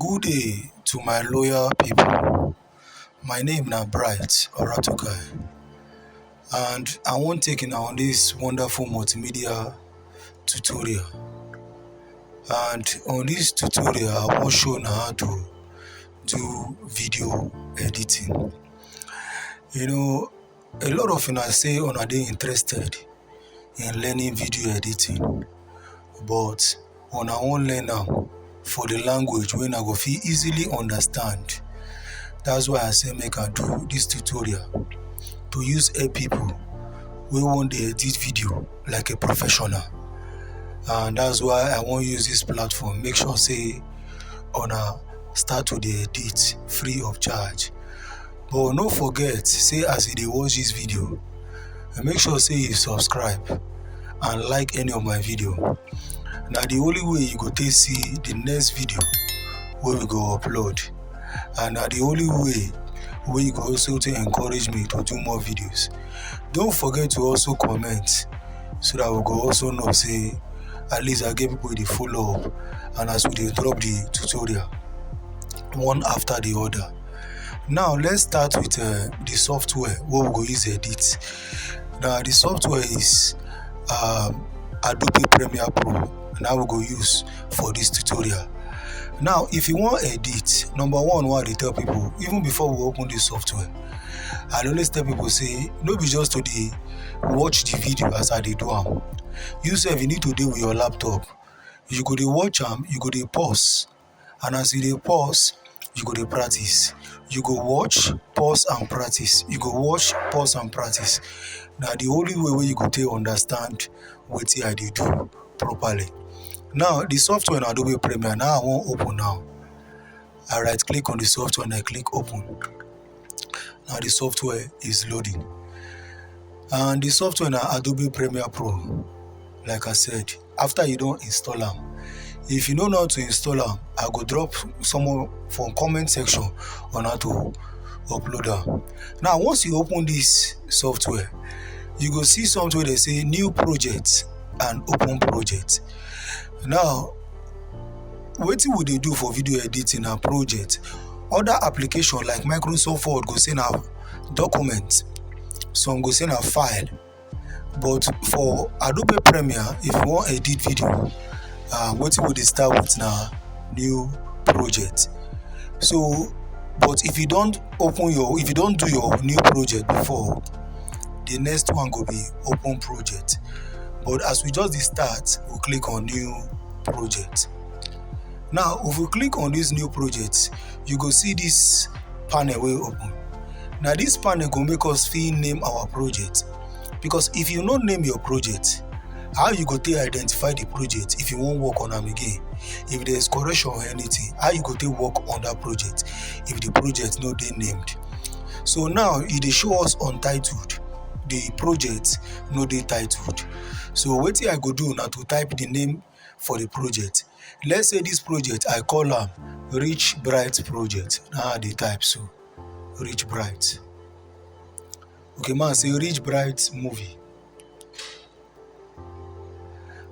Good day to my loyal people. My name na Bright Oratokai, and I want taking on this wonderful multimedia tutorial. And on this tutorial, I will show you how to do video editing. A lot of you say are they interested in learning video editing, but on our own learn now for the language when I go feel easily understand. That's why I say make I do this tutorial to use people we want to edit video like a professional. And that's why I want use this platform. Make sure say start to the edit free of charge. But no forget, say as you watch this video, and make sure say you subscribe and like any of my video. Now the only way you go to see the next video where we go upload, and the only way where you go also to encourage me to do more videos. Don't forget to also comment so that we go also know say at least I give people the follow up, and as we drop the tutorial one after the other. Now let's start with the software where we go use edit. Now the software is Adobe Premiere Pro. Now we go use for this tutorial. Now if you want edit, number one, what I tell people even before we open this software, I always tell people say no be just to watch the video as I do them. You say you need to do with your laptop. You go to watch them, you go to pause, and as you pause, you go to practice. You go watch, pause, and practice. You go watch, pause, and practice. Now the only way where you go to understand what I do properly. Now the software in Adobe Premiere. Now I want open now. I right click on the software and I click open. Now the software is loading. And the software in Adobe Premiere Pro, like I said, after you don't install them, if you don't know how to install them, I go drop some from comment section on how to upload them. Now once you open this software, you go see something they say new project and open project. Now what would they do for video editing and project? Other application like Microsoft Word go say now document, some go say now file. But for Adobe Premiere, if you want edit video, what would they start with now? New project. So but if you don't do your new project before, the next one will be open project. But as we just start, we'll click on new project. Now if we click on this new project, you go see this panel will open. Now this panel will make us name our project, because if you don't name your project, how you go to identify the project if you won't work on them again? If there's correction or anything, how you go to work on that project if the project not they named? So now it show us untitled. The project no dey titled. So what I go do now to type the name for the project. Let's say this project I call them Rich Bright Project. Now they type so Rich Bright. Okay, man, say Rich Bright movie.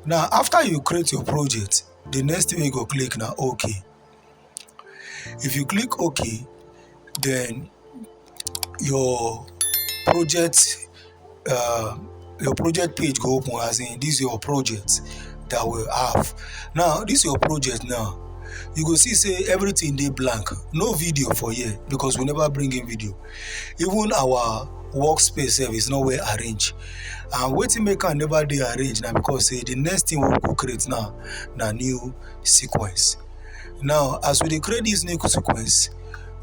Now after you create your project, the next thing you go click now OK. If you click OK, then your project page go open, as in this is your project that will have. Now this is your project. Now you go see say everything dey blank, no video for here because we never bring in video. Even our workspace is not well arranged, and waiting maker never dey arranged now because say the next thing we go create now na new sequence. Now as we create this new sequence,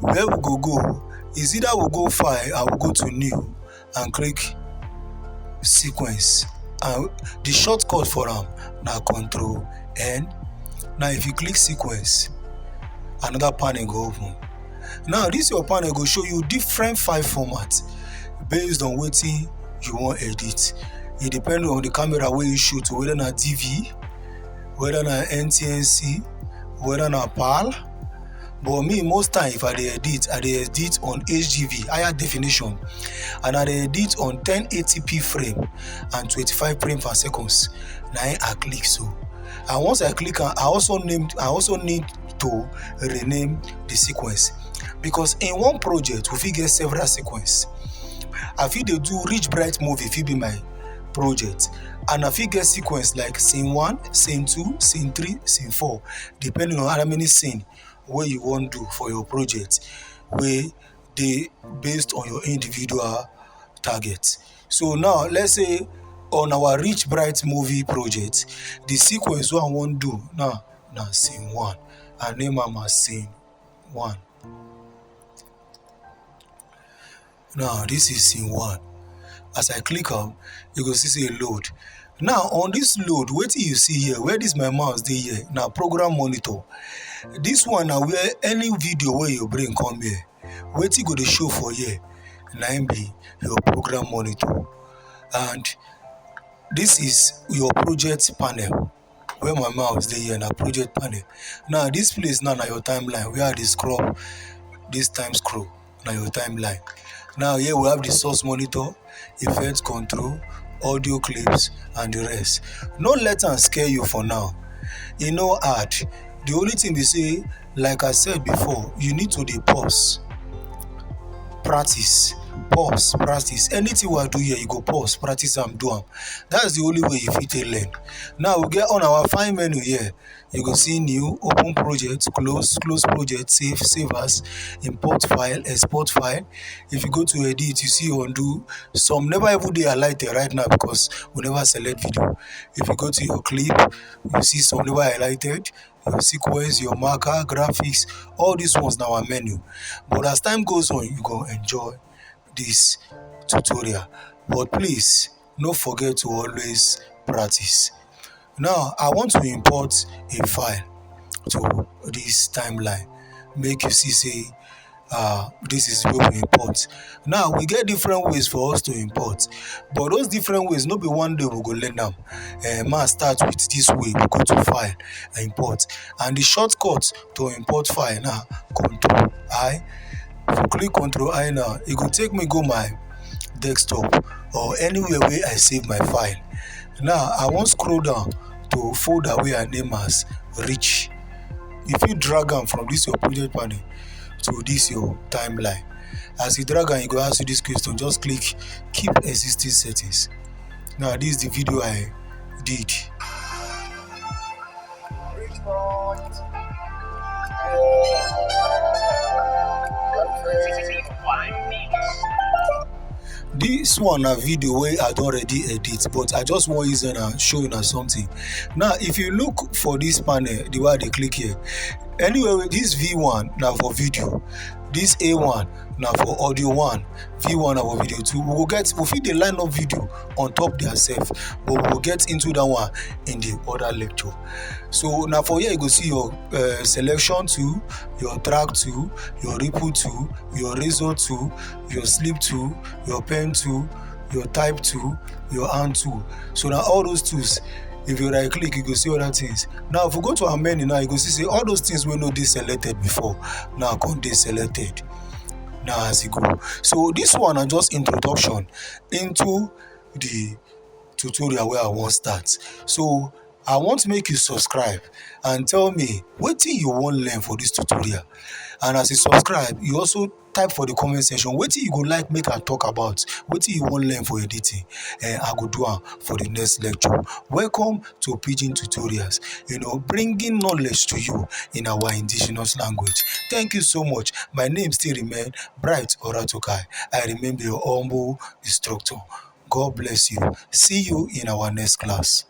where we go is either we go file and we go to new and click sequence, and the shortcut for them now Control N. Now if you click sequence, another panel go open. Now this your panel go show you different file formats based on what you want edit. It depends on the camera where you shoot, whether na DV, whether na NTNC, whether na PAL. But me most time if I edit on HDV, higher definition, and I edit on 1080p frame and 25 frames per second. Now I click so, and once I click, I also need to rename the sequence, because in one project we fit get several sequence. I fit dey do Rich Bright Movie fit be my project, and I fit get sequence like scene 1, scene 2, scene 3, scene 4, depending on how many scene wey you wan do for your project, wey dey based on your individual target. So now let's say on our Rich Bright Movie project, the sequence wey I wan do now na scene 1. I name am as scene 1. Now this is scene 1. As I click am, you go see say load. Now on this load, wetin you see here, where this my mouse dey here, na program monitor. This one na where any video wey you bring come here, wetin go dey show for here na im be your program monitor. And this is your project panel. Where my mouse dey here na project panel. Now this place now na your timeline, where I dey scroll, this time scroll na your timeline. Now here we have the source monitor, effect control, audio clips and the rest. No let am scare you for now. E no hard. The only thing be say, like I said before, you need to dey pause, practice, anything wey I do here, you go pause, practice am, do am. That's the only way you fit take learn. Now we get on our file menu here, you go see new, open project, close project, save as, import file, export file. If you go to edit, you see undo. Some never even dey highlighted right now because we never select video. If you go to your clip, you see some never highlighted, your sequence, your marker, graphics, all these ones na our menu. But as time goes on, you go enjoy this tutorial. But please, no forget to always practice. Now I want to import a file to this timeline. Make you see say this is where we import. Now we get different ways for us to import, but those different ways no be one day we go learn am. Man start with this way, we go to file, import, and the shortcut to import file now Control I. If you click Control I now, it go take me go my desktop or anywhere where I save my file. Now I wan scroll down to folder wey I name as Rich. If you drag am from this your project panel to this your timeline, as you drag am, you go ask you this question. Just click keep existing settings. Now this is the video I did. This one a video wey I don already edit, but I just wan use and show you something. Now if you look for this panel, the way they click here, anyway, this V1 now for video, this A1 now for audio 1, V1 now for video 2. We fit dey line up video on top their self, but we will get into that one in the other lecture. So now for here you go see your selection tool, your track tool, your ripple tool, your razor tool, your slip tool, your pen tool, your type tool, your hand tool. So now all those tools, if you right click, you go see other things. Now if we go to our menu now, you go see say all those things we know deselected before now come deselected. Now as you go. So this one is just introduction into the tutorial where I want start. So I want to make you subscribe and tell me wetin you wan learn for this tutorial. And as you subscribe, you also type for the comment section wetin you go like make I talk about, wetin you wan learn for editing, and I go do am for the next lecture. Welcome to Pidgin Tutorials, bringing knowledge to you in our indigenous language. Thank you so much. My name still remain Bright Oratokai. I remember your humble instructor. God bless you. See you in our next class.